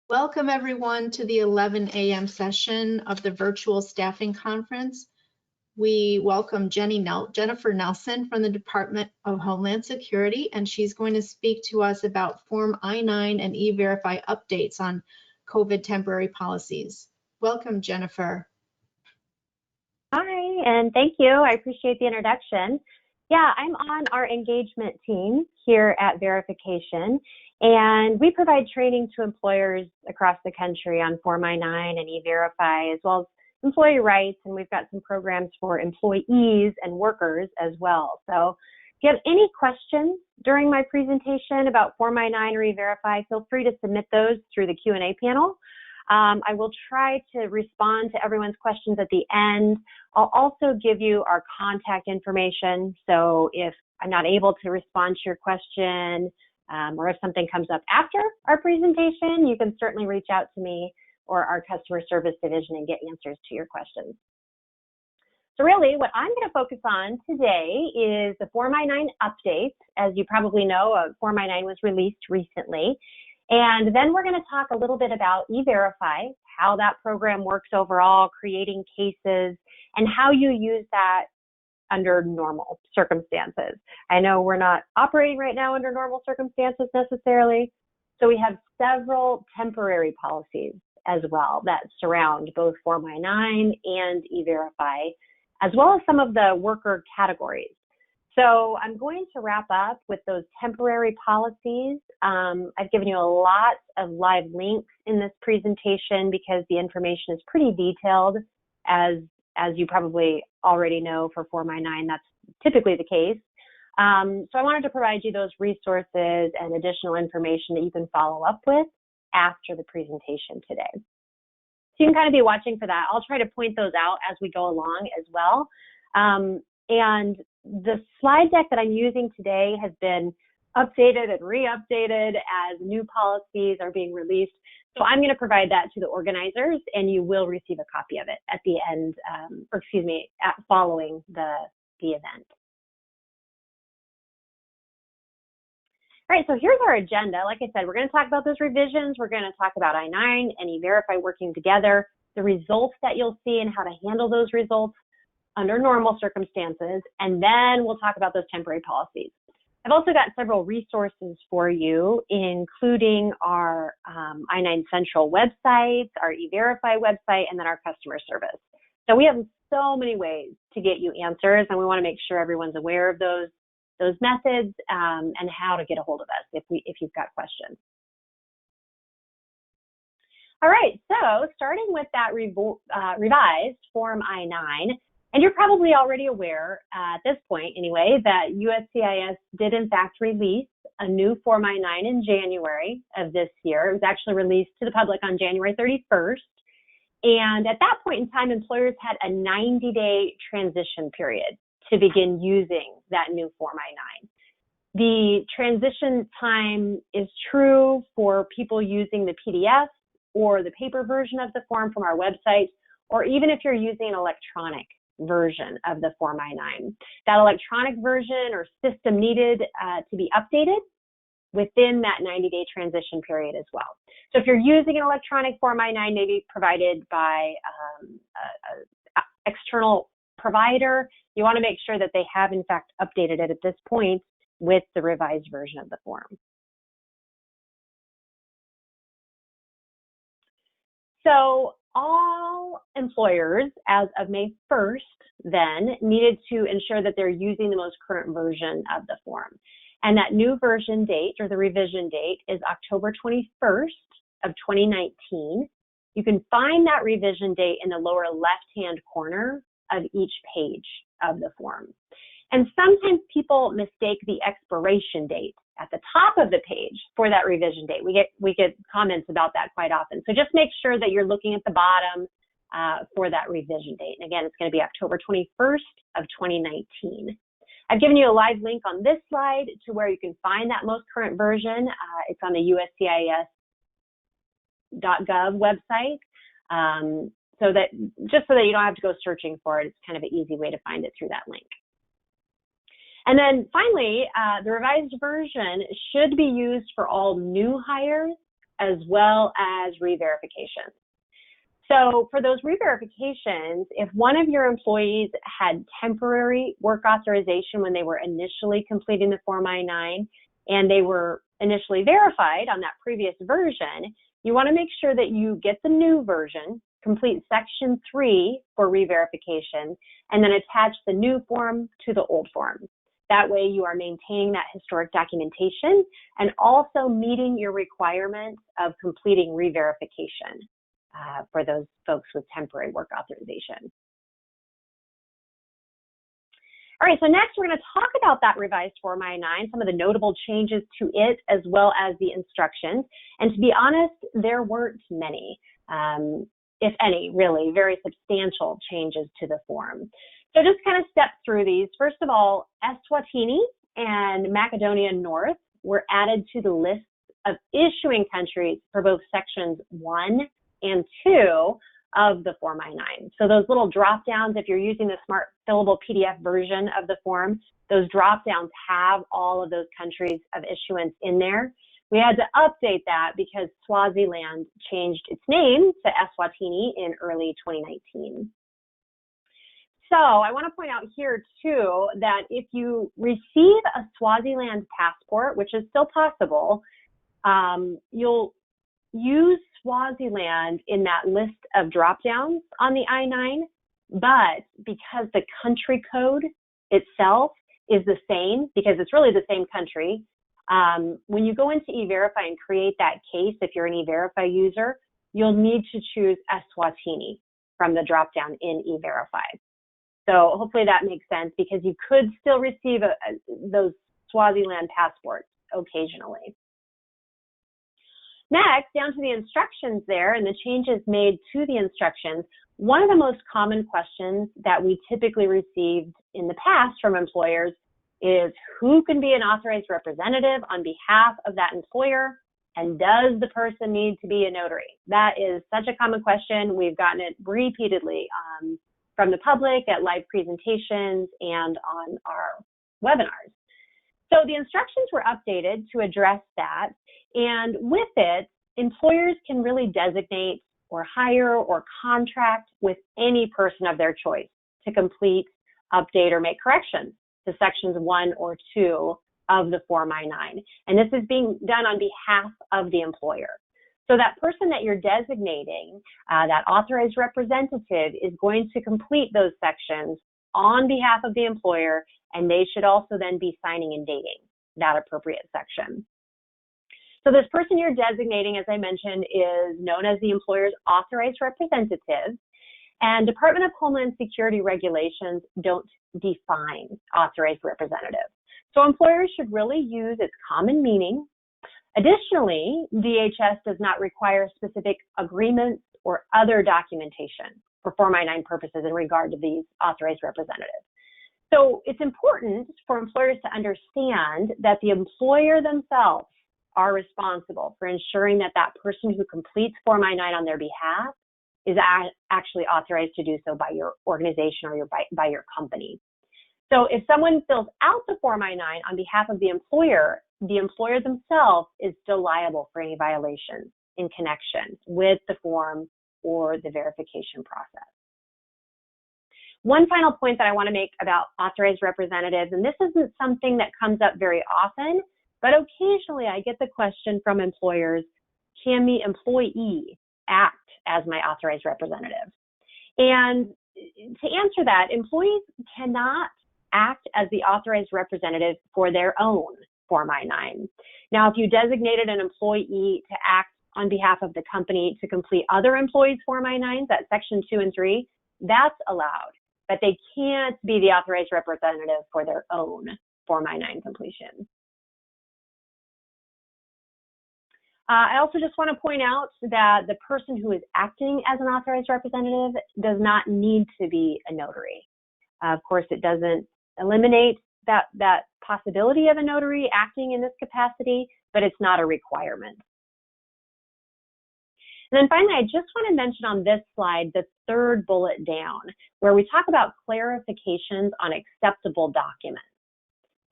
Welcome everyone to the 11 a.m. session of the virtual staffing conference. We welcome Jennifer Nelson from the Department of Homeland Security, and she's going to speak to us about Form I-9 and EVerify updates on COVID temporary policies. Welcome, Jennifer. Hi, and thank you. I appreciate the introduction. Yeah, I'm on our engagement team here at Verification, and we provide training to employers across the country on Form I-9 and EVerify, as well as employee rights, and we've got some programs for employees and workers as well. So if you have any questions during my presentation about Form I-9 or EVerify, feel free to submit those through the Q&A panel. I will try to respond to everyone's questions at the end. I'll also give you our contact information. So if I'm not able to respond to your question, or if something comes up after our presentation, you can certainly reach out to me or our customer service division and get answers to your questions. So really what I'm going to focus on today is the Form I-9 updates. As you probably know, Form I-9 was released recently. And then we're going to talk a little bit about EVerify, how that program works overall, creating cases, and how you use that under normal circumstances. I know we're not operating right now under normal circumstances necessarily, so we have several temporary policies as well that surround both Form I-9 and EVerify, as well as some of the worker categories. So I'm going to wrap up with those temporary policies. I've given you a lot of live links in this presentation because the information is pretty detailed. As you probably already know, for Form I-9, that's typically the case. So I wanted to provide you those resources and additional information that you can follow up with after the presentation today. So you can kind of be watching for that. I'll try to point those out as we go along as well. And the slide deck that I'm using today has been updated and re-updated as new policies are being released. So I'm going to provide that to the organizers, and you will receive a copy of it at the end, following the event. All right, so here's our agenda. Like I said, we're going to talk about those revisions. We're going to talk about I-9 and EVerify working together, the results that you'll see and how to handle those results under normal circumstances, and then we'll talk about those temporary policies. I've also got several resources for you, including our I-9 Central website, our EVerify website, and then our customer service. So we have so many ways to get you answers, and we want to make sure everyone's aware of those methods and how to get a hold of us if you've got questions. All right, so starting with that revised Form I-9, and you're probably already aware at this point anyway that USCIS did in fact release a new Form I-9 in January of this year. It was actually released to the public on January 31st. And at that point in time, employers had a 90-day transition period to begin using that new Form I-9. The transition time is true for people using the PDF or the paper version of the form from our website, or even if you're using an electronic version of the Form I-9. That electronic version or system needed to be updated within that 90-day transition period as well. So if you're using an electronic Form I-9 maybe provided by an external provider, you want to make sure that they have in fact updated it at this point with the revised version of the form. So all employers as of May 1st then needed to ensure that they're using the most current version of the form. And that new version date or the revision date is October 21st of 2019. You can find that revision date in the lower left-hand corner of each page of the form. And sometimes people mistake the expiration date at the top of the page for that revision date. We get comments about that quite often. So just make sure that you're looking at the bottom for that revision date. And again, it's going to be October 21st of 2019. I've given you a live link on this slide to where you can find that most current version. It's on the USCIS.gov website. So that you don't have to go searching for it, it's kind of an easy way to find it through that link. And then finally, the revised version should be used for all new hires as well as re-verifications. So for those re-verifications, if one of your employees had temporary work authorization when they were initially completing the Form I-9 and they were initially verified on that previous version, you want to make sure that you get the new version, complete Section 3 for re-verification, and then attach the new form to the old form. That way you are maintaining that historic documentation and also meeting your requirements of completing re-verification for those folks with temporary work authorization. All right, so next we're going to talk about that revised Form I-9, some of the notable changes to it, as well as the instructions. And to be honest, there weren't many, if any, really, very substantial changes to the form. So just kind of step through these. First of all, Eswatini and Macedonia North were added to the list of issuing countries for both Sections 1 and 2 of the Form I-9. So those little drop downs, if you're using the smart fillable PDF version of the form, those drop downs have all of those countries of issuance in there. We had to update that because Swaziland changed its name to Eswatini in early 2019. So I want to point out here too that if you receive a Swaziland passport, which is still possible, you'll use Swaziland in that list of drop downs on the I-9, but because the country code itself is the same, because it's really the same country, when you go into EVerify and create that case, if you're an EVerify user, you'll need to choose Eswatini from the drop down in EVerify. So hopefully that makes sense, because you could still receive those Swaziland passports occasionally. Next, down to the instructions there and the changes made to the instructions, one of the most common questions that we typically received in the past from employers is who can be an authorized representative on behalf of that employer, and does the person need to be a notary? That is such a common question. We've gotten it repeatedly from the public at live presentations and on our webinars. So the instructions were updated to address that, and with it, employers can really designate or hire or contract with any person of their choice to complete, update, or make corrections to Sections 1 or 2 of the Form I-9. And this is being done on behalf of the employer. So that person that you're designating, that authorized representative, is going to complete those sections on behalf of the employer, and they should also then be signing and dating that appropriate section. So this person you're designating, as I mentioned, is known as the employer's authorized representative, and Department of Homeland Security regulations don't define authorized representative. So employers should really use its common meaning. Additionally, DHS does not require specific agreements or other documentation for Form I-9 purposes in regard to these authorized representatives. So it's important for employers to understand that the employer themselves are responsible for ensuring that that person who completes Form I-9 on their behalf is actually authorized to do so by your organization or by your company. So if someone fills out the Form I-9 on behalf of the employer themselves is still liable for any violations in connection with the form or the verification process. One final point that I want to make about authorized representatives, and this isn't something that comes up very often, but occasionally I get the question from employers, can the employee act as my authorized representative? And to answer that, employees cannot act as the authorized representative for their own Form I-9. Now, if you designated an employee to act on behalf of the company to complete other employees' Form I-9s, that's Section 2 and 3, that's allowed, but they can't be the authorized representative for their own Form I-9 completion. I also just want to point out that the person who is acting as an authorized representative does not need to be a notary. Of course, it doesn't eliminate that possibility of a notary acting in this capacity, but it's not a requirement. And then finally, I just want to mention on this slide the third bullet down, where we talk about clarifications on acceptable documents.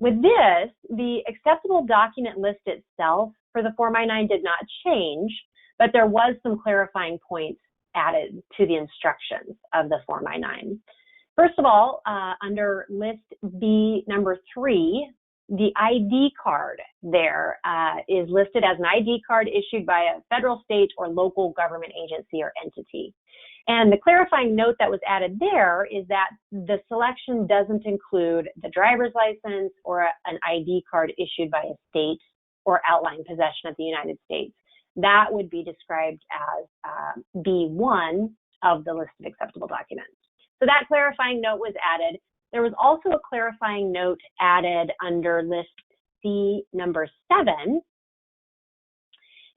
With this, the acceptable document list itself for the Form I-9 did not change, but there was some clarifying points added to the instructions of the Form I-9. First of all, under List B number 3, the ID card there is listed as an ID card issued by a federal, state, or local government agency or entity. And the clarifying note that was added there is that the selection doesn't include the driver's license or an ID card issued by a state or outlying possession of the United States. That would be described as B1 of the list of acceptable documents. So that clarifying note was added. There was also a clarifying note added under List C number 7.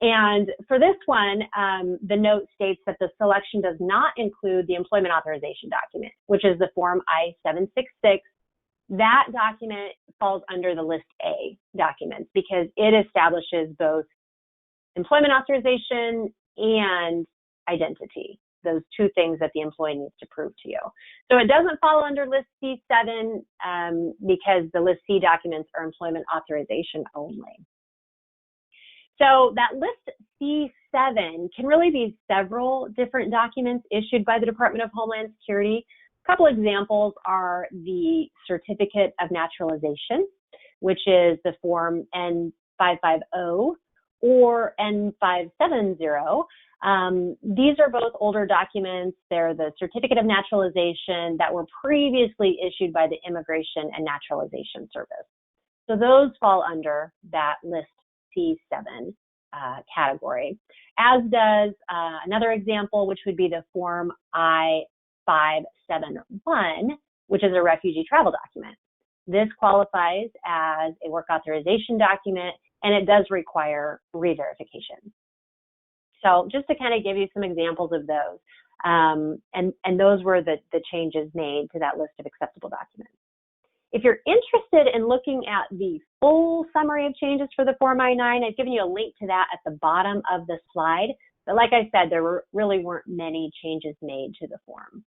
And for this one, the note states that the selection does not include the employment authorization document, which is the Form I-766. That document falls under the List A documents because it establishes both employment authorization and identity, those two things that the employee needs to prove to you. So it doesn't fall under List C7 because the List C documents are employment authorization only. So that List C7 can really be several different documents issued by the Department of Homeland Security. A couple examples are the Certificate of Naturalization, which is the Form N550 or N570. These are both older documents. They're the Certificate of Naturalization that were previously issued by the Immigration and Naturalization Service. So those fall under that List C7 category, as does another example, which would be the Form I-571, which is a refugee travel document. This qualifies as a work authorization document, and it does require re-verification. So just to kind of give you some examples of those, and those were the changes made to that list of acceptable documents. If you're interested in looking at the full summary of changes for the Form I-9, I've given you a link to that at the bottom of the slide. But like I said, there really weren't many changes made to the form.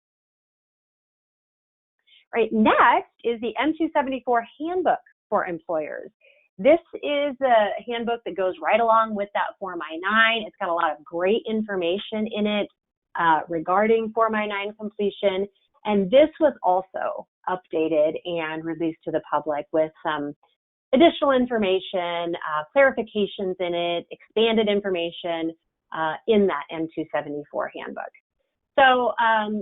Right, next is the M274 Handbook for Employers. This is a handbook that goes right along with that Form I-9. It's got a lot of great information in it regarding Form I-9 completion. And this was also updated and released to the public with some additional information, clarifications in it, expanded information in that M274 handbook. So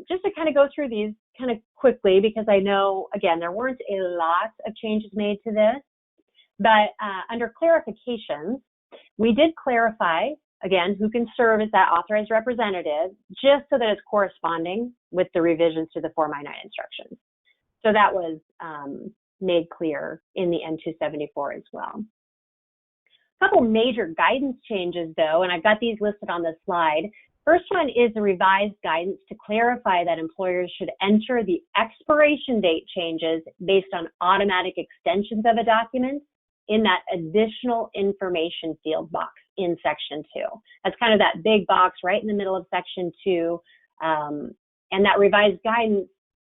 just to kind of go through these kind of quickly, because I know, again, there weren't a lot of changes made to this, but under clarifications, we did clarify, again, who can serve as that authorized representative, just so that it's corresponding with the revisions to the Form I-9 instructions. So that was made clear in the M274 as well. A couple major guidance changes, though, and I've got these listed on the slide. First one is the revised guidance to clarify that employers should enter the expiration date changes based on automatic extensions of a document in that additional information field box in Section 2. That's kind of that big box right in the middle of Section 2. And that revised guidance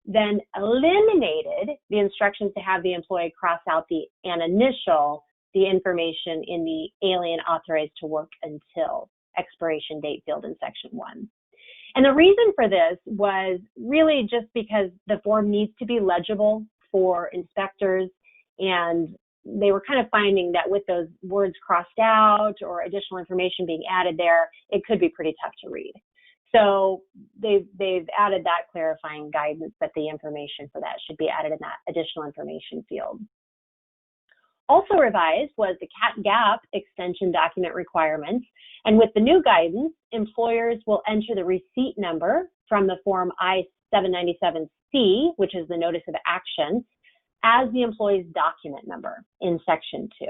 then eliminated the instructions to have the employee cross out and initial the information in the alien authorized to work until expiration date field in Section 1. And the reason for this was really just because the form needs to be legible for inspectors, and they were kind of finding that with those words crossed out or additional information being added there, it could be pretty tough to read. So they've added that clarifying guidance that the information for that should be added in that additional information field. Also revised was the gap extension document requirements. And with the new guidance, employers will enter the receipt number from the Form I-797C, which is the Notice of Action, as the employee's document number in Section 2.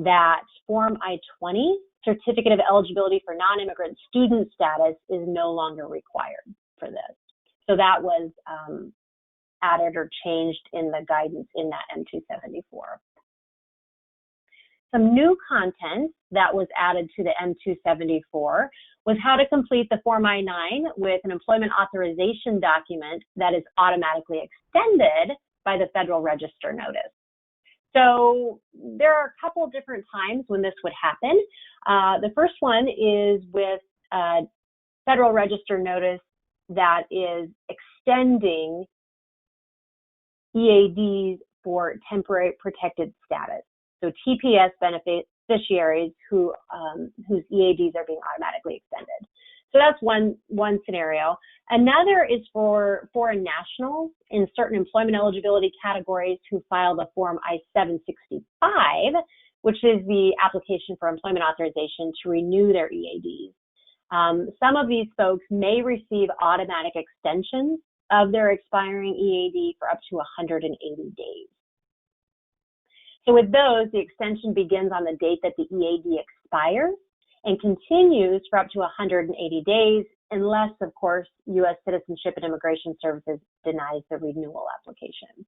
That Form I-20, Certificate of Eligibility for Non-Immigrant Student Status, is no longer required for this. So that was added or changed in the guidance in that M274. Some new content that was added to the M274 was how to complete the Form I-9 with an employment authorization document that is automatically extended by the Federal Register notice. So there are a couple different times when this would happen. The first one is with a Federal Register notice that is extending EADs for temporary protected status. So TPS beneficiaries whose EADs are being automatically extended. So that's one scenario. Another is for foreign nationals in certain employment eligibility categories who file the Form I-765, which is the application for employment authorization to renew their EADs. Some of these folks may receive automatic extensions of their expiring EAD for up to 180 days. So with those, the extension begins on the date that the EAD expires and continues for up to 180 days, unless, of course, U.S. Citizenship and Immigration Services denies the renewal application.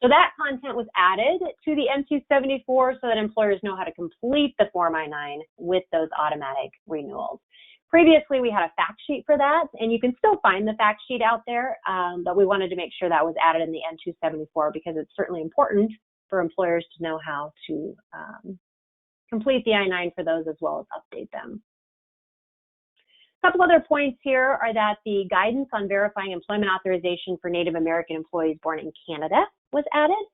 So that content was added to the M274 so that employers know how to complete the Form I-9 with those automatic renewals. Previously, we had a fact sheet for that, and you can still find the fact sheet out there, but we wanted to make sure that was added in the M274 because it's certainly important for employers to know how to complete the I-9 for those as well as update them. A couple other points here are that the guidance on verifying employment authorization for Native American employees born in Canada was added,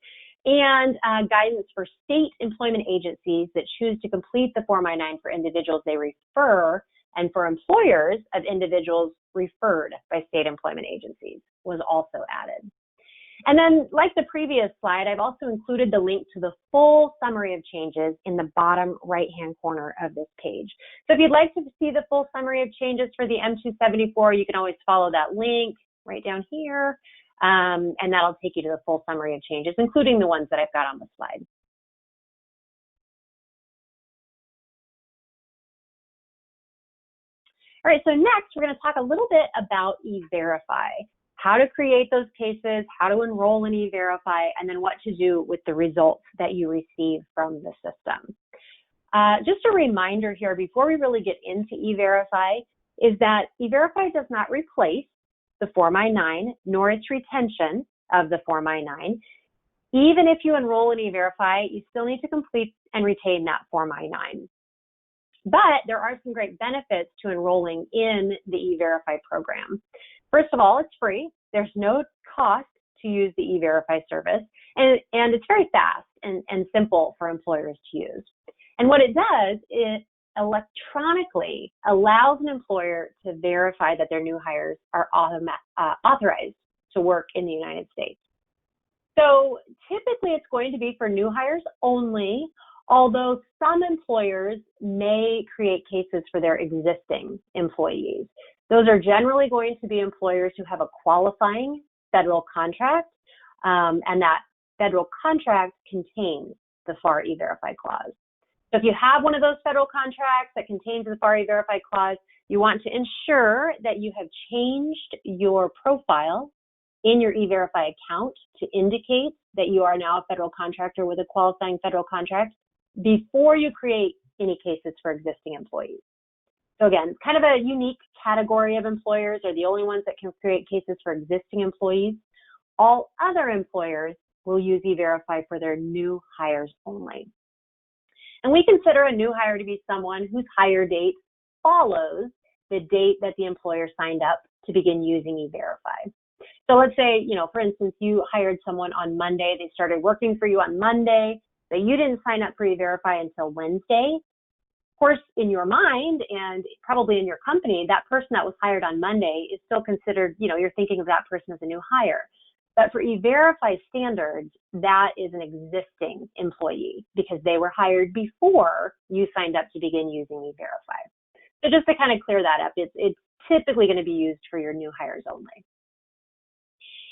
and guidance for state employment agencies that choose to complete the Form I-9 for individuals they refer and for employers of individuals referred by state employment agencies was also added. And then, like the previous slide, I've also included the link to the full summary of changes in the bottom right-hand corner of this page. So if you'd like to see the full summary of changes for the M274, you can always follow that link right down here, and that'll take you to the full summary of changes, including the ones that I've got on the slide. All right, so next we're going to talk a little bit about EVerify. How to create those cases, how to enroll in EVerify, and then what to do with the results that you receive from the system. Just a reminder here before we really get into EVerify is that EVerify does not replace the Form I-9 nor its retention of the Form I-9. Even if you enroll in EVerify, you still need to complete and retain that Form I-9. But there are some great benefits to enrolling in the EVerify program. First of all, it's free. There's no cost to use the EVerify service, and it's very fast and simple for employers to use. And what it does, it electronically allows an employer to verify that their new hires are authorized to work in the United States. So typically it's going to be for new hires only, although some employers may create cases for their existing employees. Those are generally going to be employers who have a qualifying federal contract, and that federal contract contains the FAR EVerify clause. So if you have one of those federal contracts that contains the FAR EVerify clause, you want to ensure that you have changed your profile in your EVerify account to indicate that you are now a federal contractor with a qualifying federal contract before you create any cases for existing employees. So again, kind of a unique category of employers are the only ones that can create cases for existing employees. All other employers will use EVerify for their new hires only. And we consider a new hire to be someone whose hire date follows the date that the employer signed up to begin using EVerify. So let's say, for instance, you hired someone on Monday, they started working for you on Monday, but you didn't sign up for EVerify until Wednesday. Of course, in your mind and probably in your company, that person that was hired on Monday is still considered, you're thinking of that person as a new hire. But for EVerify standards, that is an existing employee because they were hired before you signed up to begin using EVerify. So just to kind of clear that up, it's typically going to be used for your new hires only.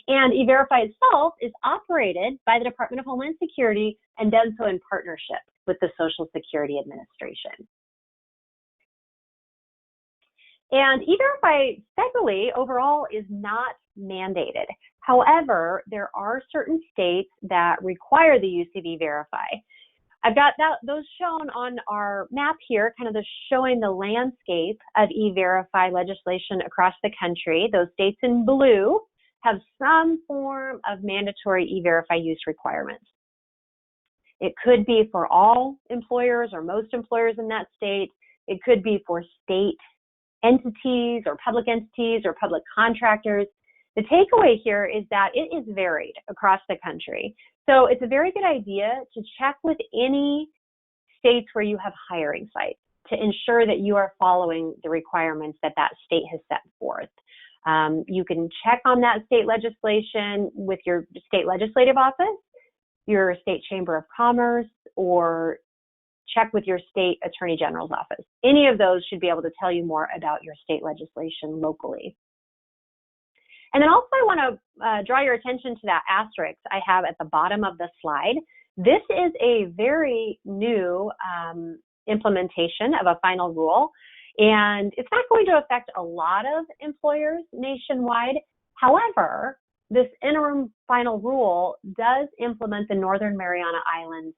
And EVerify itself is operated by the Department of Homeland Security and done so in partnership with the Social Security Administration. And EVerify federally overall is not mandated. However, there are certain states that require the use of EVerify. I've got those shown on our map here, kind of showing the landscape of EVerify legislation across the country. Those states in blue have some form of mandatory EVerify use requirements. It could be for all employers or most employers in that state. It could be for state entities or public contractors. The takeaway here is that it is varied across the country. So it's a very good idea to check with any states where you have hiring sites to ensure that you are following the requirements that that state has set forth. You can check on that state legislation with your state legislative office, your state chamber of commerce, or check with your state attorney general's office. Any of those should be able to tell you more about your state legislation locally. And then also I want to draw your attention to that asterisk I have at the bottom of the slide. This is a very new implementation of a final rule, and it's not going to affect a lot of employers nationwide. However, this interim final rule does implement the Northern Mariana Islands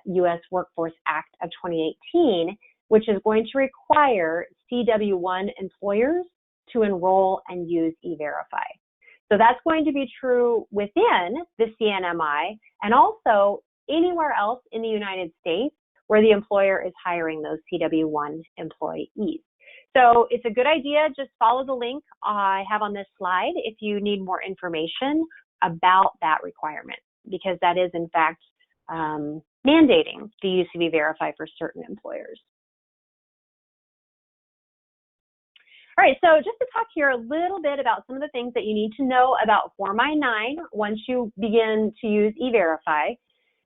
U.S. Workforce Act of 2018, which is going to require CW1 employers to enroll and use EVerify. So that's going to be true within the CNMI and also anywhere else in the United States where the employer is hiring those CW1 employees. So it's a good idea. Just follow the link I have on this slide if you need more information about that requirement, because that is in fact mandating the use of EVerify for certain employers. All right, so just to talk here a little bit about some of the things that you need to know about Form I-9 once you begin to use EVerify.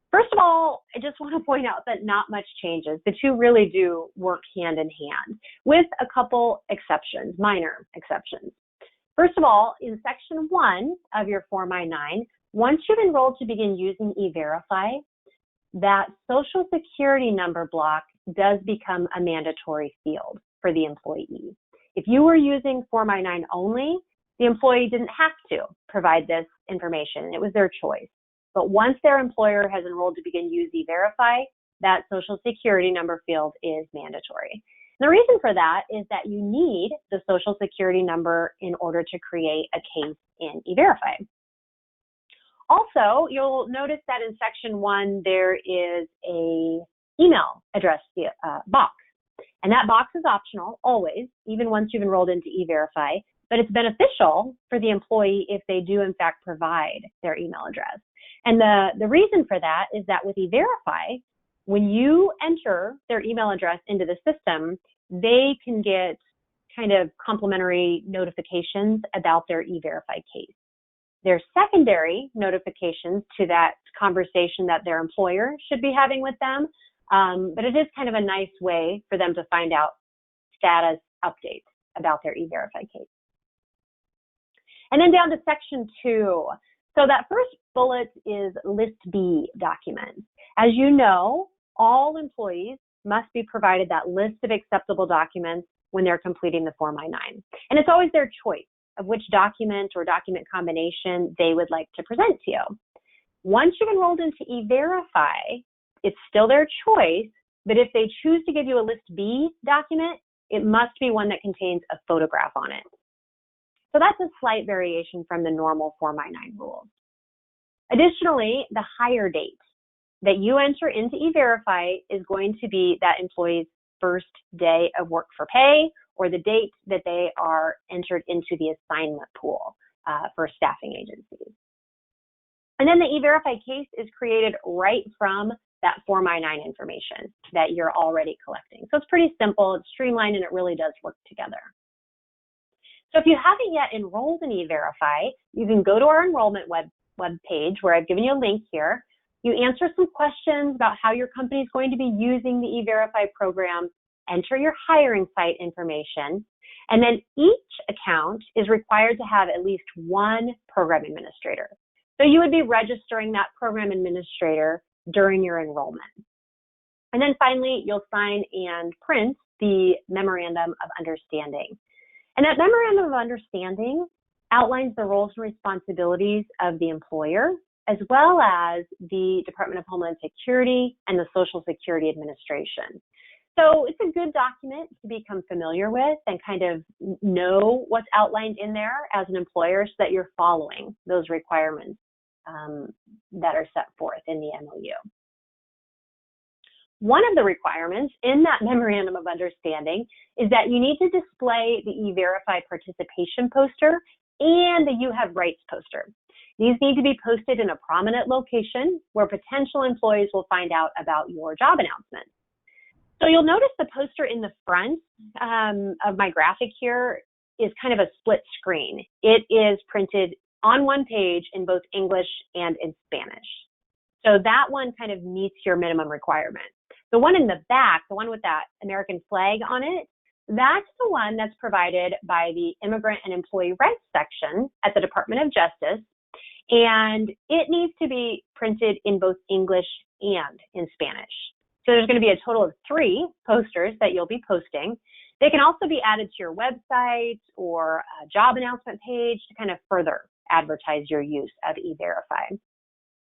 First of all, I just want to point out that not much changes. The two really do work hand in hand with a couple exceptions, minor exceptions. First of all, in Section 1 of your Form I-9, once you've enrolled to begin using EVerify, that Social Security number block does become a mandatory field for the employee. If you were using Form I-9 only, the employee didn't have to provide this information. It was their choice. But once their employer has enrolled to begin use EVerify, that Social Security number field is mandatory. The reason for that is that you need the Social Security number in order to create a case in EVerify. Also, you'll notice that in Section 1, there is a email address box. And that box is optional, always, even once you've enrolled into EVerify, but it's beneficial for the employee if they do, in fact, provide their email address. And the reason for that is that with EVerify, when you enter their email address into the system, they can get kind of complimentary notifications about their EVerify case. There's secondary notifications to that conversation that their employer should be having with them, but it is kind of a nice way for them to find out status updates about their EVerify case. And then down to Section 2. So that first bullet is List B documents. As you know, all employees must be provided that list of acceptable documents when they're completing the Form I-9. And it's always their choice of which document or document combination they would like to present to you. Once you've enrolled into EVerify, it's still their choice, but if they choose to give you a List B document, it must be one that contains a photograph on it. So that's a slight variation from the normal Form I-9 rules. Additionally, the hire date that you enter into EVerify is going to be that employee's first day of work for pay or the date that they are entered into the assignment pool for staffing agencies. And then the EVerify case is created right from that Form I-9 information that you're already collecting. So it's pretty simple, it's streamlined, and it really does work together. So if you haven't yet enrolled in EVerify, you can go to our enrollment web page where I've given you a link here. You answer some questions about how your company is going to be using the EVerify program, enter your hiring site information, and then each account is required to have at least one program administrator. So you would be registering that program administrator during your enrollment. And then finally, you'll sign and print the Memorandum of Understanding. And that Memorandum of Understanding outlines the roles and responsibilities of the employer, as well as the Department of Homeland Security and the Social Security Administration. So it's a good document to become familiar with and kind of know what's outlined in there as an employer so that you're following those requirements that are set forth in the MOU. One of the requirements in that memorandum of understanding is that you need to display the EVerify participation poster and the You Have Rights poster. These need to be posted in a prominent location where potential employees will find out about your job announcement. So you'll notice the poster in the front of my graphic here is kind of a split screen. It is printed on one page in both English and in Spanish. So that one kind of meets your minimum requirement. The one in the back, the one with that American flag on it, that's the one that's provided by the Immigrant and Employee Rights section at the Department of Justice, and it needs to be printed in both English and in Spanish. So there's going to be a total of 3 posters that you'll be posting. They can also be added to your website or a job announcement page to kind of further advertise your use of EVerify.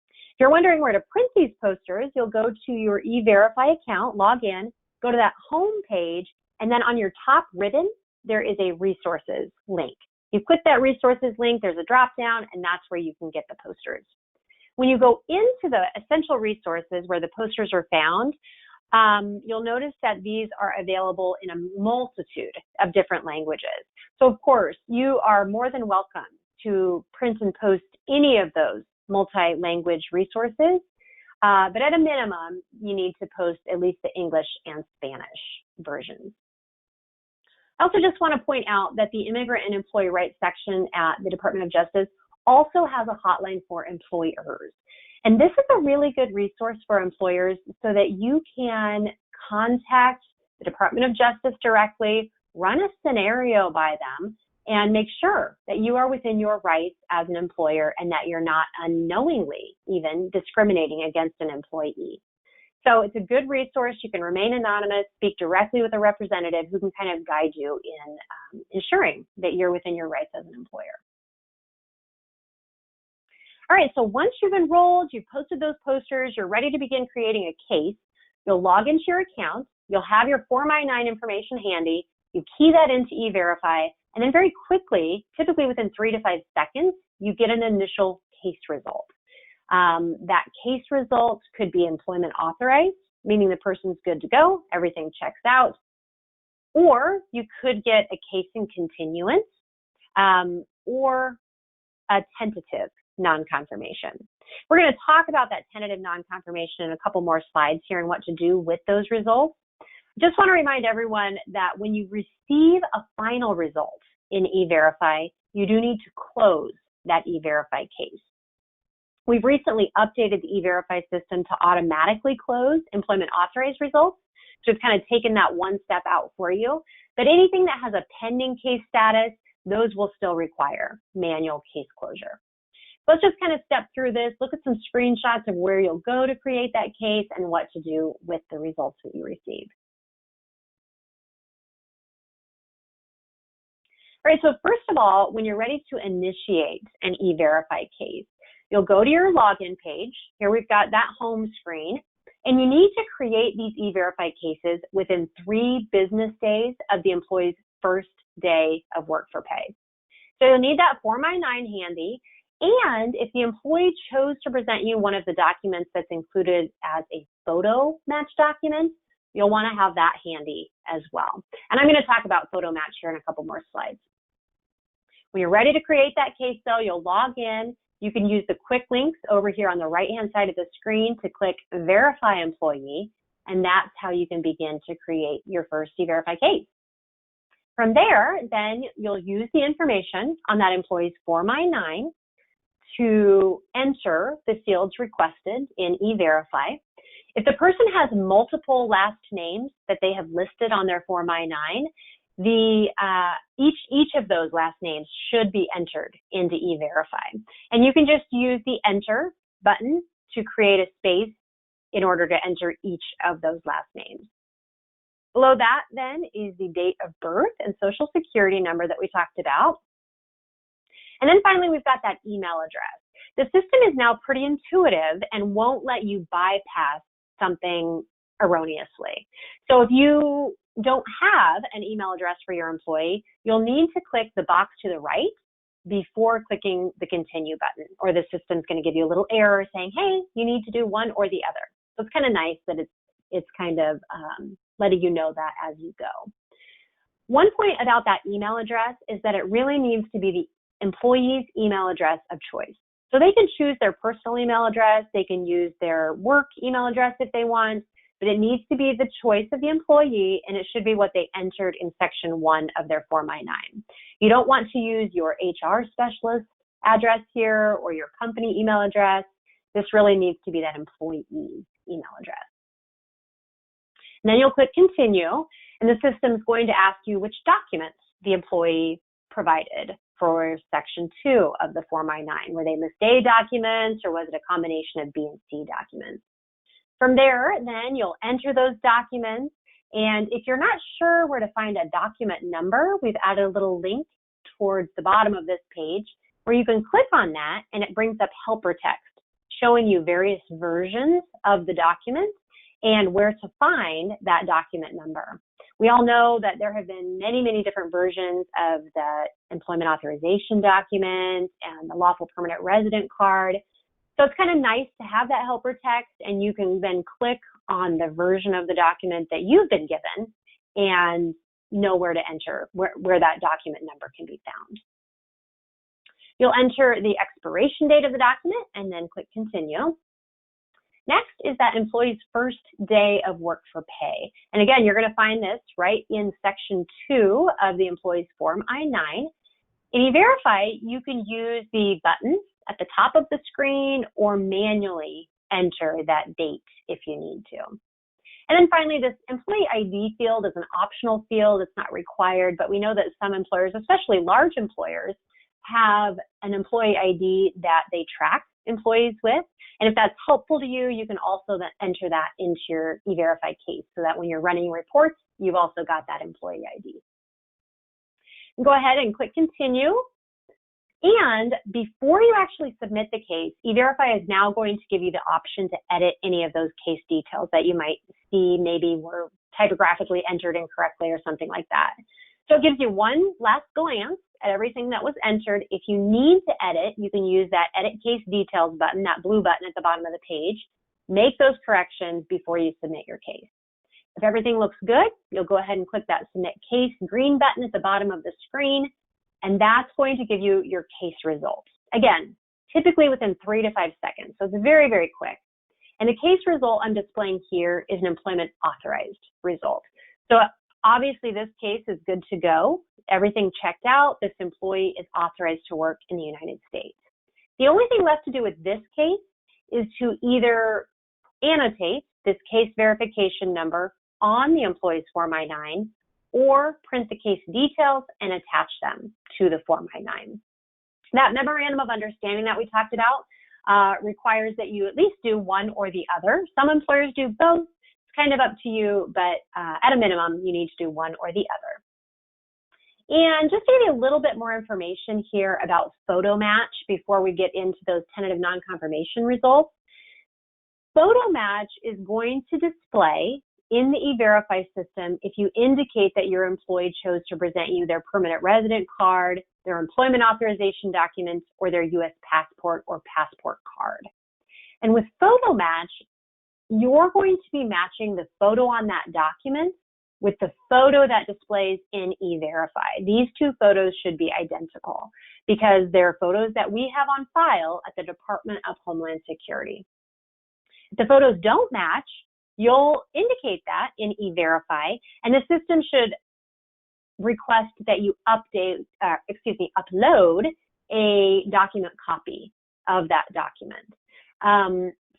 If you're wondering where to print these posters, you'll go to your EVerify account, log in, go to that home page, and then on your top ribbon, there is a resources link. You click that resources link, there's a drop down, and that's where you can get the posters. When you go into the essential resources where the posters are found, you'll notice that these are available in a multitude of different languages. So of course, you are more than welcome to print and post any of those multi-language resources, but at a minimum, you need to post at least the English and Spanish versions. I also just want to point out that the Immigrant and Employee Rights section at the Department of Justice also has a hotline for employers. And this is a really good resource for employers so that you can contact the Department of Justice directly, run a scenario by them, and make sure that you are within your rights as an employer and that you're not unknowingly even discriminating against an employee. So it's a good resource. You can remain anonymous, speak directly with a representative who can kind of guide you in ensuring that you're within your rights as an employer. All right, so once you've enrolled, you've posted those posters, you're ready to begin creating a case, you'll log into your account, you'll have your Form I-9 information handy, you key that into EVerify, and then very quickly, typically within 3 to 5 seconds, you get an initial case result. That case result could be employment authorized, meaning the person's good to go, everything checks out, or you could get a case in continuance or a tentative non-confirmation. We're going to talk about that tentative non-confirmation in a couple more slides here and what to do with those results. Just want to remind everyone that when you receive a final result in EVerify, you do need to close that EVerify case. We've recently updated the EVerify system to automatically close employment authorized results. So it's kind of taken that one step out for you. But anything that has a pending case status, those will still require manual case closure. Let's just kind of step through this, look at some screenshots of where you'll go to create that case and what to do with the results that you receive. All right, so first of all, when you're ready to initiate an EVerify case, you'll go to your login page. Here we've got that home screen, and you need to create these EVerify cases within 3 business days of the employee's first day of work for pay. So you'll need that Form I-9 handy, and if the employee chose to present you one of the documents that's included as a photo match document, you'll want to have that handy as well. And I'm going to talk about photo match here in a couple more slides. When you're ready to create that case, though, you'll log in. You can use the quick links over here on the right-hand side of the screen to click Verify Employee, and that's how you can begin to create your first EVerify case. From there, then you'll use the information on that employee's Form I-9 to enter the fields requested in EVerify. If the person has multiple last names that they have listed on their Form I-9, each of those last names should be entered into EVerify. And you can just use the Enter button to create a space in order to enter each of those last names. Below that, then, is the date of birth and social security number that we talked about. And then finally, we've got that email address. The system is now pretty intuitive and won't let you bypass something erroneously. So if you don't have an email address for your employee, you'll need to click the box to the right before clicking the continue button, or the system's going to give you a little error saying, hey, you need to do one or the other. So it's kind of nice that it's it's kind of letting you know that as you go. One point about that email address is that it really needs to be the employee's email address of choice. So they can choose their personal email address, they can use their work email address if they want, but it needs to be the choice of the employee, and it should be what they entered in section 1 of their Form I-9. You don't want to use your HR specialist address here or your company email address. This really needs to be that employee's email address. And then you'll click continue, and the system's going to ask you which documents the employee provided for section 2 of the Form I-9. Were they List A documents, or was it a combination of B and C documents? From there, then you'll enter those documents, and if you're not sure where to find a document number, we've added a little link towards the bottom of this page where you can click on that, and it brings up helper text showing you various versions of the document and where to find that document number. We all know that there have been many, many different versions of the employment authorization document and the lawful permanent resident card. So it's kind of nice to have that helper text, and you can then click on the version of the document that you've been given and know where to enter, where that document number can be found. You'll enter the expiration date of the document and then click continue. Next is that employee's first day of work for pay. And again, you're going to find this right in section 2 of the employee's Form I-9. In EVerify, you can use the buttons at the top of the screen or manually enter that date if you need to. And then finally, this employee ID field is an optional field. It's not required, but we know that some employers, especially large employers, have an employee ID that they track employees with. And if that's helpful to you, you can also then enter that into your EVerify case so that when you're running reports, you've also got that employee ID. Go ahead and click continue. And before you actually submit the case, EVerify is now going to give you the option to edit any of those case details that you might see maybe were typographically entered incorrectly or something like that. So it gives you one last glance at everything that was entered. If you need to edit, you can use that Edit Case Details button, that blue button at the bottom of the page. Make those corrections before you submit your case. If everything looks good, you'll go ahead and click that Submit Case green button at the bottom of the screen, and that's going to give you your case results. Again, typically within 3 to 5 seconds, so it's very, very quick. And the case result I'm displaying here is an employment authorized result. So obviously this case is good to go. Everything checked out. This employee is authorized to work in the United States. The only thing left to do with this case is to either annotate this case verification number on the employee's Form I-9 or print the case details and attach them to the Form I-9. That memorandum of understanding that we talked about requires that you at least do one or the other. Some employers do both. It's kind of up to you, but at a minimum, you need to do one or the other. And just to give you a little bit more information here about photo match before we get into those tentative non-confirmation results. Photo match is going to display in the EVerify system if you indicate that your employee chose to present you their permanent resident card, their employment authorization documents, or their U.S. passport or passport card. And with photo match, you're going to be matching the photo on that document with the photo that displays in EVerify. These two photos should be identical because they're photos that we have on file at the Department of Homeland Security. If the photos don't match, you'll indicate that in EVerify, and the system should request that you upload a document copy of that document.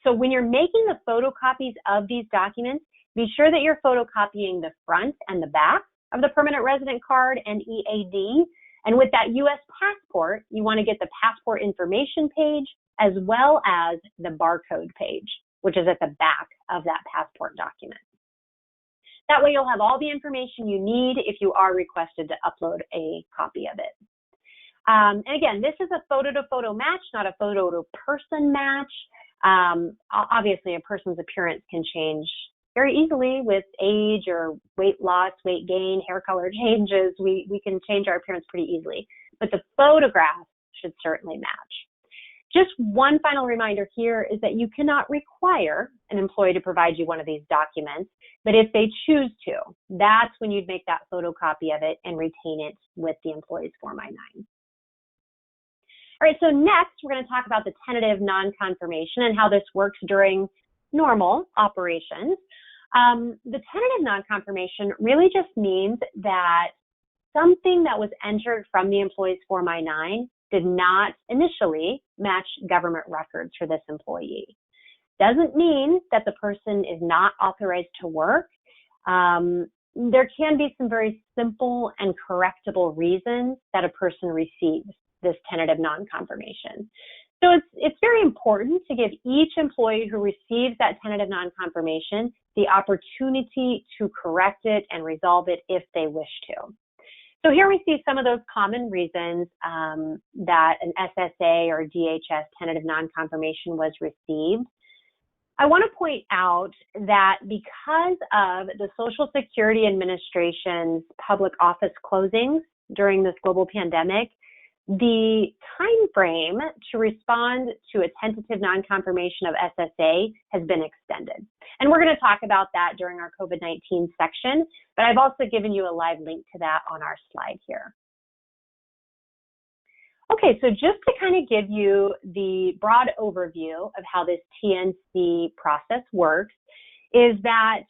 So when you're making the photocopies of these documents, be sure that you're photocopying the front and the back of the permanent resident card and EAD. And with that U.S. passport, you want to get the passport information page as well as the barcode page, which is at the back of that passport document. That way you'll have all the information you need if you are requested to upload a copy of it. And again, this is a photo-to-photo match, not a photo-to-person match. Obviously, a person's appearance can change very easily with age or weight loss, weight gain, hair color changes. We can change our appearance pretty easily, but the photograph should certainly match. Just one final reminder here is that you cannot require an employee to provide you one of these documents, but if they choose to, that's when you'd make that photocopy of it and retain it with the employee's Form I-9. All right, so next we're going to talk about the tentative non-confirmation and how this works during normal operations. The tentative non-confirmation really just means that something that was entered from the employee's Form I-9 did not initially match government records for this employee. Doesn't mean that the person is not authorized to work. There can be some very simple and correctable reasons that a person receives this tentative non-confirmation. So it's very important to give each employee who receives that tentative non-confirmation the opportunity to correct it and resolve it if they wish to. So here we see some of those common reasons that an SSA or DHS tentative non-confirmation was received. I want to point out that because of the Social Security Administration's public office closings during this global pandemic, the time frame to respond to a tentative non-confirmation of SSA has been extended. And we're going to talk about that during our COVID-19 section, but I've also given you a live link to that on our slide here. Okay, so just to kind of give you the broad overview of how this TNC process works is that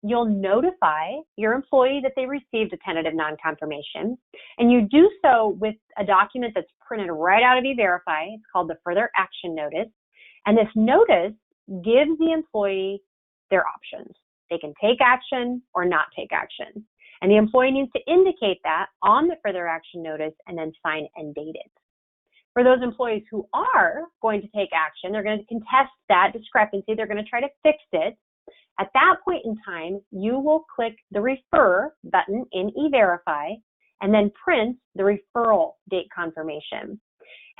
you'll notify your employee that they received a tentative non-confirmation, and you do so with a document that's printed right out of EVerify. It's called the Further Action Notice, and this notice gives the employee their options. They can take action or not take action, and the employee needs to indicate that on the Further Action Notice and then sign and date it. For those employees who are going to take action, they're going to contest that discrepancy. They're going to try to fix it. At that point in time, you will click the Refer button in EVerify and then print the referral date confirmation.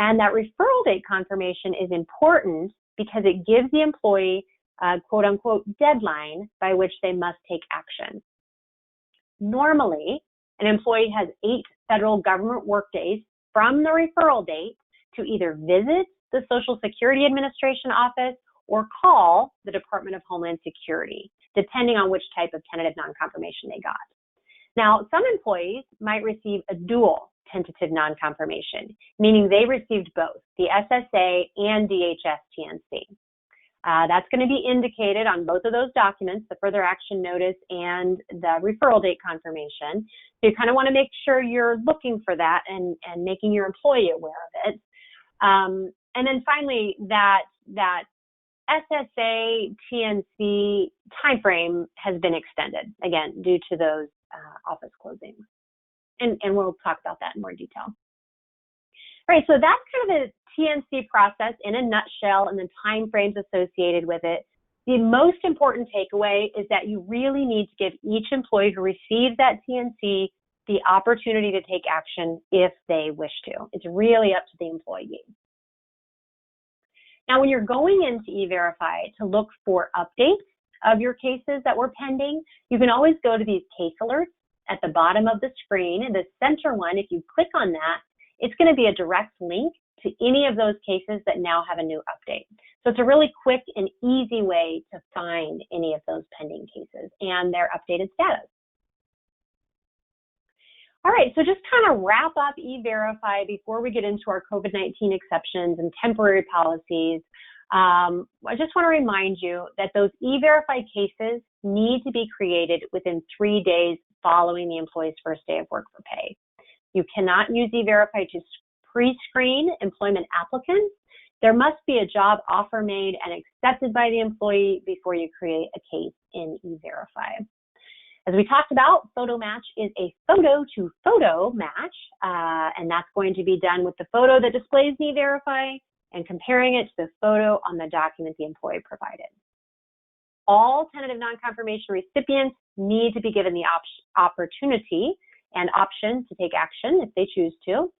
And that referral date confirmation is important because it gives the employee a quote-unquote deadline by which they must take action. Normally, an employee has 8 federal government workdays from the referral date to either visit the Social Security Administration office or call the Department of Homeland Security, depending on which type of tentative non-confirmation they got. Now, some employees might receive a dual tentative non-confirmation, meaning they received both the SSA and DHS TNC. That's going to be indicated on both of those documents, the Further Action Notice and the referral date confirmation. So you kind of want to make sure you're looking for that and making your employee aware of it. And then finally, that SSA TNC timeframe has been extended, again, due to those office closings. And we'll talk about that in more detail. All right, so that's kind of the TNC process in a nutshell and the timeframes associated with it. The most important takeaway is that you really need to give each employee who receives that TNC the opportunity to take action if they wish to. It's really up to the employee. Now, when you're going into EVerify to look for updates of your cases that were pending, you can always go to these case alerts at the bottom of the screen. And the center one, if you click on that, it's going to be a direct link to any of those cases that now have a new update. So it's a really quick and easy way to find any of those pending cases and their updated status. All right, so just kind of wrap up EVerify before we get into our COVID-19 exceptions and temporary policies. I just want to remind you that those EVerify cases need to be created within 3 days following the employee's first day of work for pay. You cannot use EVerify to pre-screen employment applicants. There must be a job offer made and accepted by the employee before you create a case in EVerify. As we talked about, photo match is a photo-to-photo match, and that's going to be done with the photo that displays in EVerify and comparing it to the photo on the document the employee provided. All tentative non-confirmation recipients need to be given the opportunity and option to take action if they choose to.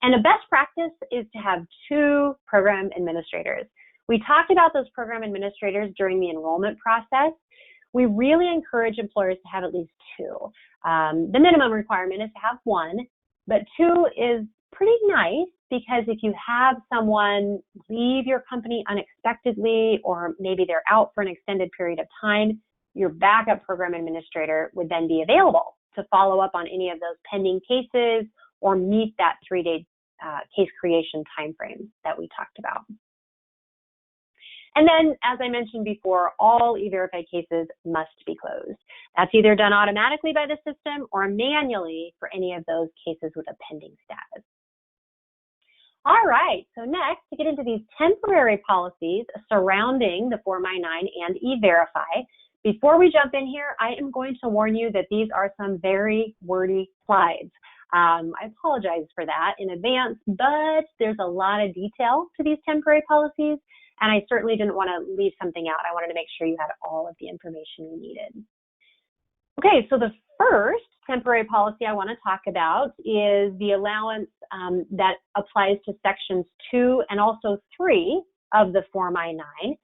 And a best practice is to have 2 program administrators. We talked about those program administrators during the enrollment process. We really encourage employers to have at least 2. The minimum requirement is to have 1, but 2 is pretty nice because if you have someone leave your company unexpectedly, or maybe they're out for an extended period of time, your backup program administrator would then be available to follow up on any of those pending cases or meet that 3-day case creation timeframe that we talked about. And then, as I mentioned before, all EVerify cases must be closed. That's either done automatically by the system or manually for any of those cases with a pending status. All right, so next, to get into these temporary policies surrounding the Form I-9 and EVerify, before we jump in here, I am going to warn you that these are some very wordy slides. I apologize for that in advance, but there's a lot of detail to these temporary policies, and I certainly didn't want to leave something out. I wanted to make sure you had all of the information you needed. Okay, so the first temporary policy I want to talk about is the allowance that applies to sections 2 and also 3 of the Form I-9.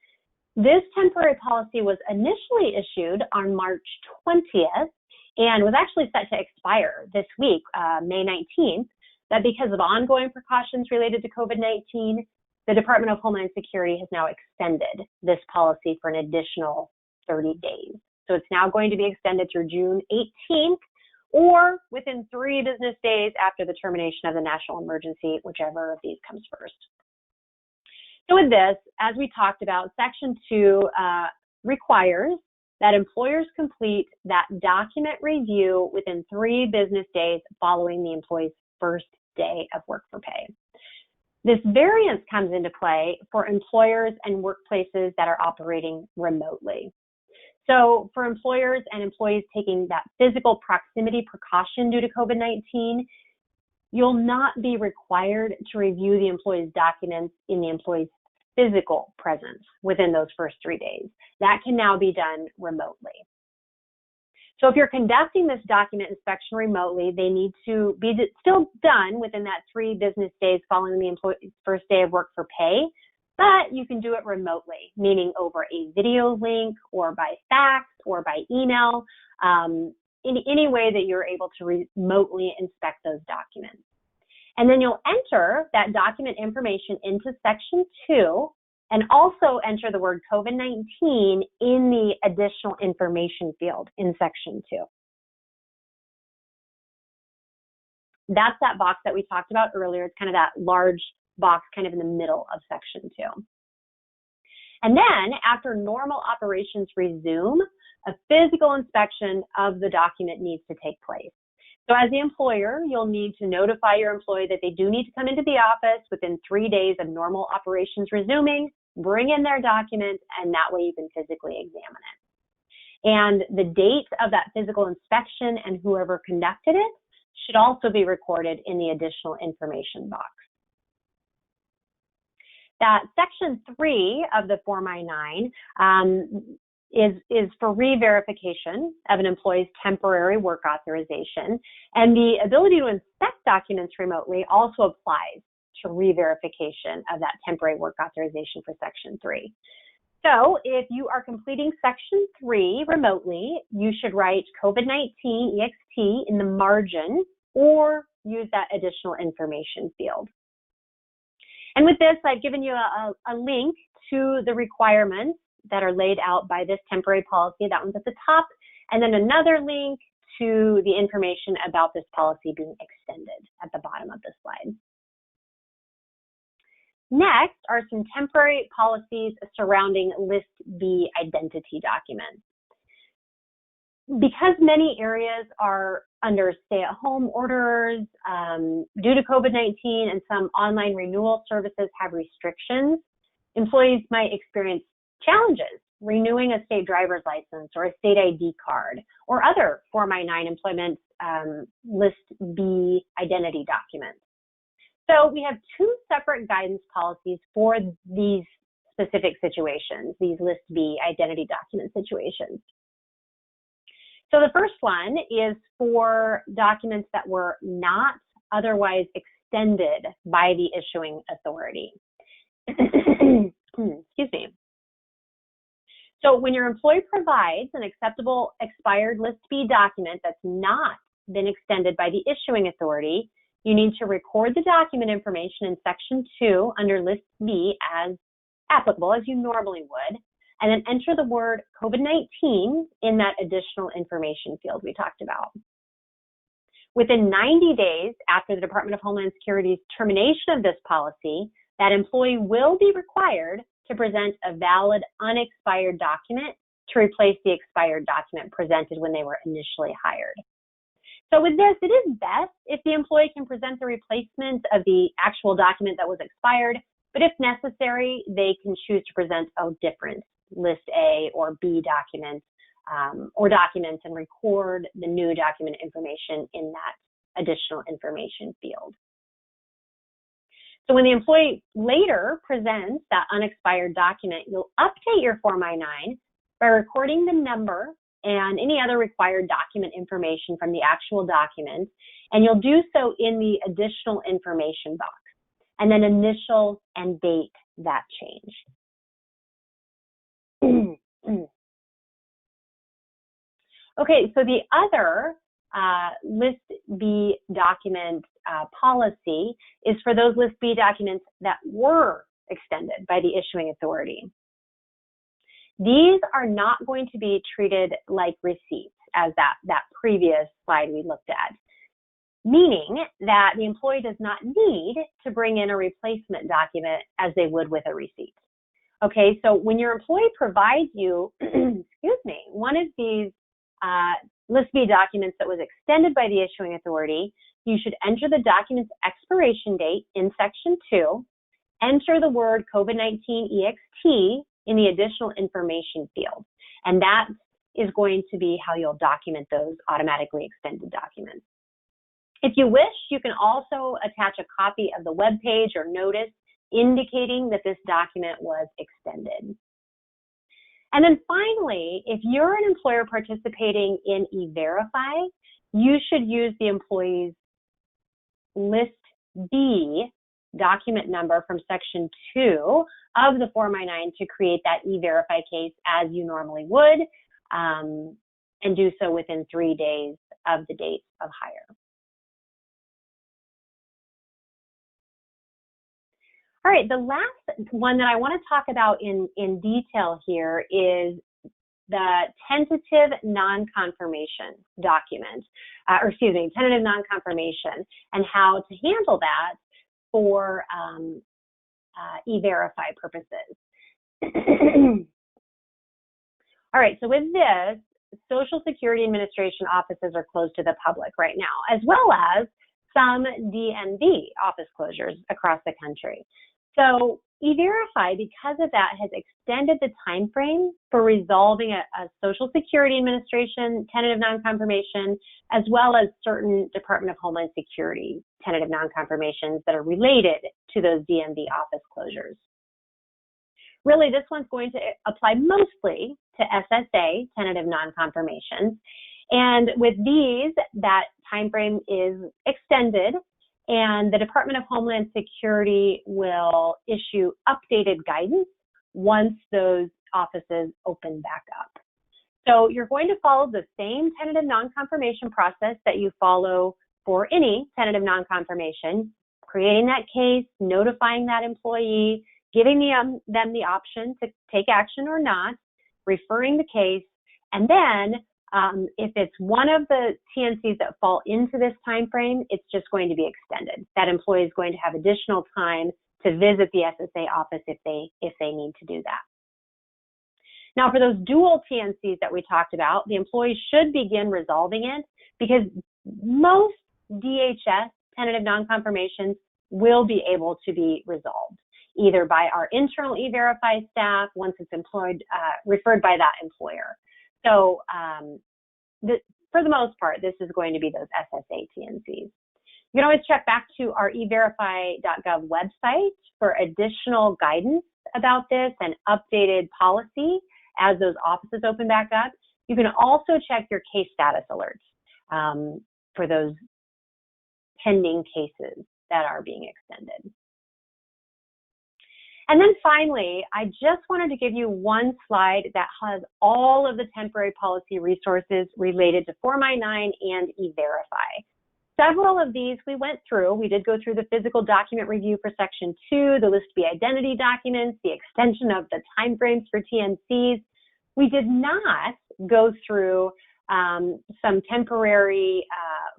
This temporary policy was initially issued on March 20th and was actually set to expire this week, May 19th, but because of ongoing precautions related to COVID-19, the Department of Homeland Security has now extended this policy for an additional 30 days. So it's now going to be extended through June 18th or within 3 business days after the termination of the national emergency, whichever of these comes first. So with this, as we talked about, Section 2 requires that employers complete that document review within 3 business days following the employee's first day of work for pay. This variance comes into play for employers and workplaces that are operating remotely. So for employers and employees taking that physical proximity precaution due to COVID-19, you'll not be required to review the employee's documents in the employee's physical presence within those first 3 days. That can now be done remotely. So if you're conducting this document inspection remotely, they need to be still done within that 3 business days following the employee's first day of work for pay, but you can do it remotely, meaning over a video link or by fax or by email, in any way that you're able to remotely inspect those documents. And then you'll enter that document information into Section 2 and also enter the word COVID-19 in the additional information field in Section 2. That's that box that we talked about earlier. It's kind of that large box kind of in the middle of Section 2. And then after normal operations resume, a physical inspection of the document needs to take place. So as the employer, you'll need to notify your employee that they do need to come into the office within 3 days of normal operations resuming, bring in their document, and that way you can physically examine it. And the date of that physical inspection and whoever conducted it should also be recorded in the additional information box. That Section 3 of the Form I-9 is for re-verification of an employee's temporary work authorization, and the ability to inspect documents remotely also applies to re-verification of that temporary work authorization for Section 3. So if you are completing Section 3 remotely, you should write COVID-19 EXT in the margin or use that additional information field. And with this, I've given you a link to the requirements that are laid out by this temporary policy. That one's at the top, and then another link to the information about this policy being extended at the bottom of the slide. Next are some temporary policies surrounding List B identity documents. Because many areas are under stay-at-home orders due to COVID-19 and some online renewal services have restrictions, employees might experience challenges renewing a state driver's license or a state ID card or other Form I-9 employment List B identity documents. So we have 2 separate guidance policies for these specific situations, these List B identity document situations. So the first one is for documents that were not otherwise extended by the issuing authority. Excuse me. So when your employee provides an acceptable expired List B document that's not been extended by the issuing authority, you need to record the document information in Section 2 under List B as applicable, as you normally would, and then enter the word COVID-19 in that additional information field we talked about. Within 90 days after the Department of Homeland Security's termination of this policy, that employee will be required to present a valid unexpired document to replace the expired document presented when they were initially hired. So with this, it is best if the employee can present the replacement of the actual document that was expired, but if necessary, they can choose to present a different List A or B document or documents and record the new document information in that additional information field. So when the employee later presents that unexpired document, you'll update your Form I-9 by recording the number and any other required document information from the actual document, and you'll do so in the additional information box, and then initial and date that change. Okay, so the other List B document policy is for those List B documents that were extended by the issuing authority. These are not going to be treated like receipts as that previous slide we looked at, meaning that the employee does not need to bring in a replacement document as they would with a receipt. Okay, so when your employee provides you, one of these List B documents that was extended by the issuing authority, you should enter the document's expiration date in Section 2, enter the word COVID-19 EXT in the additional information field, and that is going to be how you'll document those automatically extended documents. If you wish, you can also attach a copy of the web page or notice indicating that this document was extended. And then finally, if you're an employer participating in EVerify, you should use the employee's List B document number from Section 2 of the Form I-9 to create that EVerify case as you normally would, and do so within 3 days of the date of hire. All right, the last one that I want to talk about in detail here is the tentative non-confirmation document, tentative non-confirmation, and how to handle that for EVerify purposes. All right, so with this, Social Security Administration offices are closed to the public right now, as well as some DMV office closures across the country. So EVerify, because of that, has extended the time frame for resolving a Social Security Administration tentative non-confirmation, as well as certain Department of Homeland Security tentative non-confirmations that are related to those DMV office closures. Really, this one's going to apply mostly to SSA tentative non-confirmations. And with these, that time frame is extended, and the Department of Homeland Security will issue updated guidance once those offices open back up. So you're going to follow the same tentative non-confirmation process that you follow for any tentative non-confirmation, creating that case, notifying that employee, giving them the option to take action or not, referring the case, and then if it's one of the TNCs that fall into this time frame, it's just going to be extended. That employee is going to have additional time to visit the SSA office if they need to do that. Now, for those dual TNCs that we talked about, the employee should begin resolving it because most DHS tentative non-confirmations will be able to be resolved, either by our internal EVerify staff once it's referred by that employer. So for the most part, this is going to be those SSA TNCs. You can always check back to our everify.gov website for additional guidance about this and updated policy as those offices open back up. You can also check your case status alerts for those pending cases that are being extended. And then finally, I just wanted to give you one slide that has all of the temporary policy resources related to Form I-9 and EVerify. several of these we went through. We did go through the physical document review for Section 2, the List B identity documents, the extension of the timeframes for TNCs. We did not go through some temporary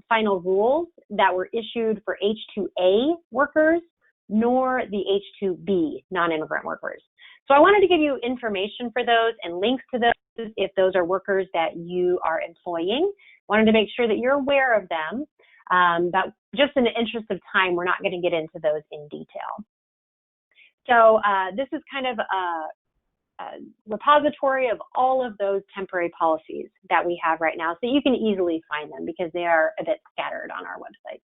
final rules that were issued for H-2A workers, nor the H-2B non-immigrant workers. So I wanted to give you information for those and links to those if those are workers that you are employing. Wanted to make sure that you're aware of them, but just in the interest of time, we're not going to get into those in detail. So this is kind of a repository of all of those temporary policies that we have right now, so you can easily find them because they are a bit scattered on our website.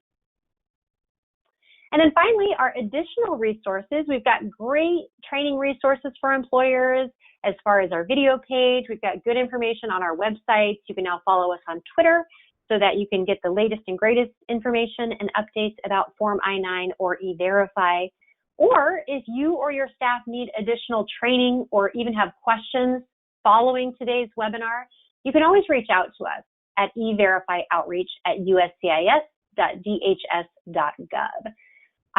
And then finally, our additional resources. We've got great training resources for employers as far as our video page. We've got good information on our websites. You can now follow us on Twitter so that you can get the latest and greatest information and updates about Form I-9 or EVerify. Or if you or your staff need additional training or even have questions following today's webinar, you can always reach out to us at everifyoutreach@uscis.dhs.gov.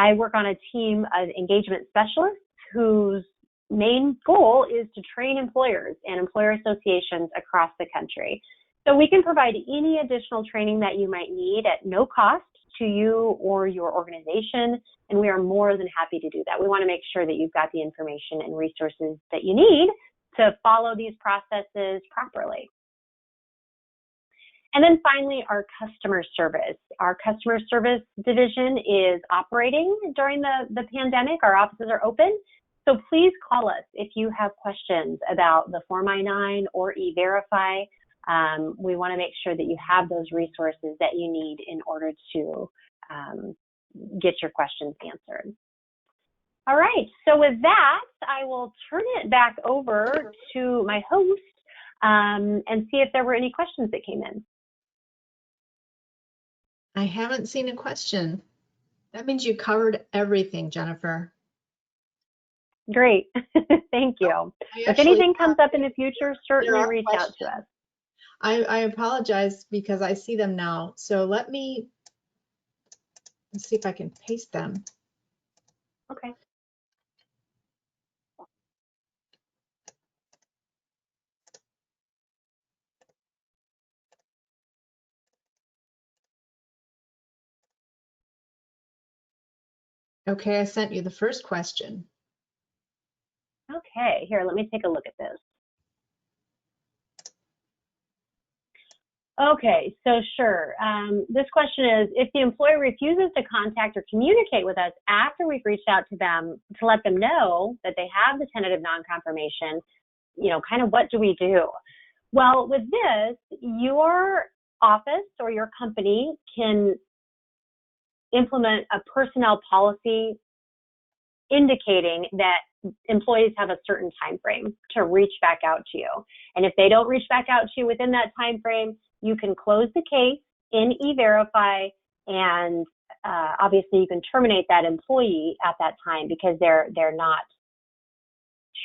I work on a team of engagement specialists whose main goal is to train employers and employer associations across the country. So we can provide any additional training that you might need at no cost to you or your organization, and we are more than happy to do that. We want to make sure that you've got the information and resources that you need to follow these processes properly. And then finally, our customer service. Our customer service division is operating during the pandemic. Our offices are open, so please call us if you have questions about the Form I-9 or EVerify. We want to make sure that you have those resources that you need in order to get your questions answered. All right, so with that, I will turn it back over to my host and see if there were any questions that came in. I haven't seen a question. That means you covered everything, Jennifer. Great, thank you. If anything comes up in the future, certainly reach out to us. I apologize because I see them now. So let's see if I can paste them. Okay. Okay, I sent you the first question. Okay, here, let me take a look at this. Okay, so sure. This question is, if the employer refuses to contact or communicate with us after we've reached out to them to let them know that they have the tentative non-confirmation, kind of what do we do? Well, with this, your office or your company can implement a personnel policy indicating that employees have a certain time frame to reach back out to you. And if they don't reach back out to you within that time frame, you can close the case in EVerify, and obviously you can terminate that employee at that time because they're not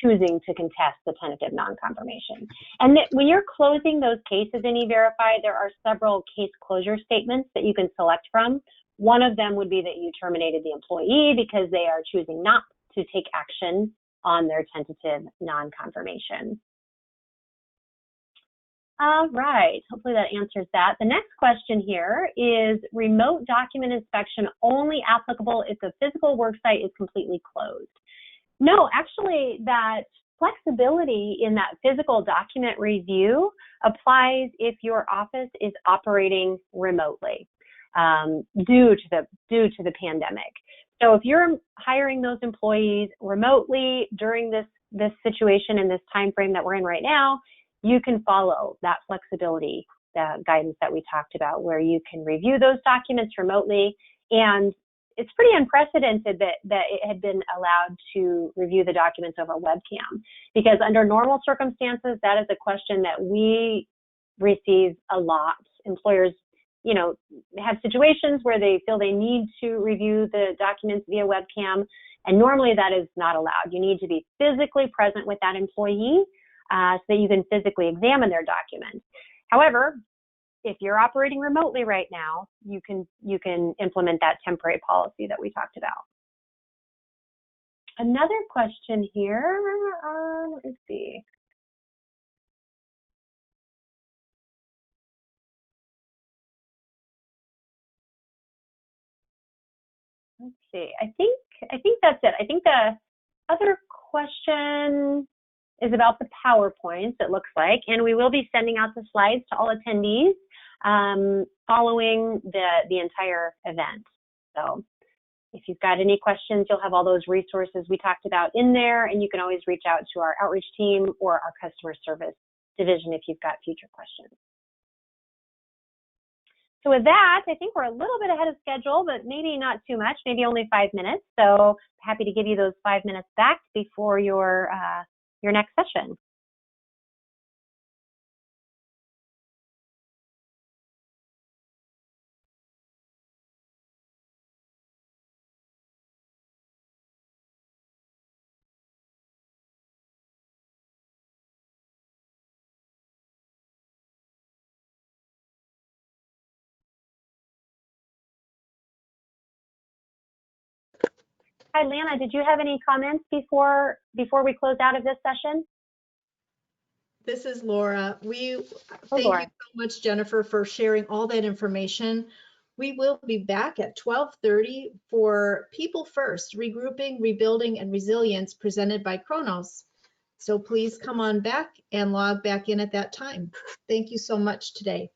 choosing to contest the tentative non-confirmation. And when you're closing those cases in EVerify, there are several case closure statements that you can select from. One of them would be that you terminated the employee because they are choosing not to take action on their tentative non-confirmation. All right, hopefully that answers that. The next question here is remote document inspection only applicable if the physical worksite is completely closed? No, actually that flexibility in that physical document review applies if your office is operating remotely due to the pandemic. So if you're hiring those employees remotely during this situation and this time frame that we're in right now, you can follow that flexibility guidance that we talked about, where you can review those documents remotely. And it's pretty unprecedented that it had been allowed to review the documents over webcam, because under normal circumstances, that is a question that we receive a lot. Employers, have situations where they feel they need to review the documents via webcam, and normally that is not allowed. You need to be physically present with that employee so that you can physically examine their documents. However, if you're operating remotely right now, you can implement that temporary policy that we talked about. Another question here, let me see. Let's see, I think that's it. I think the other question is about the PowerPoints, it looks like, and we will be sending out the slides to all attendees following the entire event. So if you've got any questions, you'll have all those resources we talked about in there, and you can always reach out to our outreach team or our customer service division if you've got future questions. So with that, I think we're a little bit ahead of schedule, but maybe not too much, maybe only 5 minutes. So happy to give you those 5 minutes back before your next session. Hi, Lana, did you have any comments before we close out of this session? This is Laura. Thank Laura. you so much, Jennifer, for sharing all that information. We will be back at 12:30 for People First, Regrouping, Rebuilding, and Resilience presented by Kronos. So please come on back and log back in at that time. Thank you so much today.